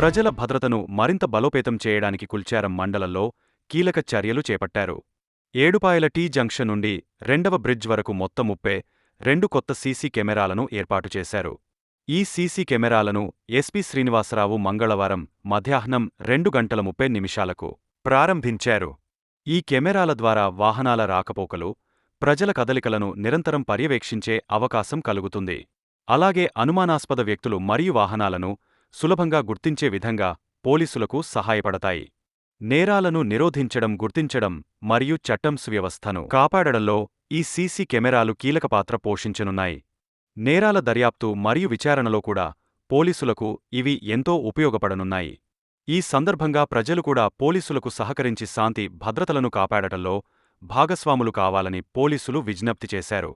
ప్రజల భద్రతను మరింత బలోపేతం చేయడానికి కుల్చారం మండలంలో కీలక చర్యలు చేపట్టారు. ఏడుపాయల టీ జంక్షన్ నుండి రెండవ బ్రిడ్జ్ వరకు మొత్తం 32 కొత్త సీసీ కెమెరాలను ఏర్పాటు చేశారు. ఈ సీసీ కెమెరాలను ఎస్పీ శ్రీనివాసరావు మంగళవారం మధ్యాహ్నం 2:30 ప్రారంభించారు. ఈ కెమెరాల ద్వారా వాహనాల రాకపోకలు, ప్రజల కదలికలను నిరంతరం పర్యవేక్షించే అవకాశం కలుగుతుంది. అలాగే అనుమానాస్పద వ్యక్తులు మరియు వాహనాలను సులభంగా గుర్తించే విధంగా పోలీసులకు సహాయపడతాయి. నేరాలను నిరోధించడం, గుర్తించడం మరియు చట్టం సువ్యవస్థను కాపాడడంలో ఈ సీసీ కెమెరాలు కీలక పాత్ర పోషించనున్నాయి. నేరాల దర్యాప్తు మరియు విచారణలో కూడా పోలీసులకు ఇవి ఎంతో ఉపయోగపడనున్నాయి. ఈ సందర్భంగా ప్రజలు కూడా పోలీసులకు సహకరించి శాంతి భద్రతలను కాపాడటంలో భాగస్వాములు కావాలని పోలీసులు విజ్ఞప్తి చేశారు.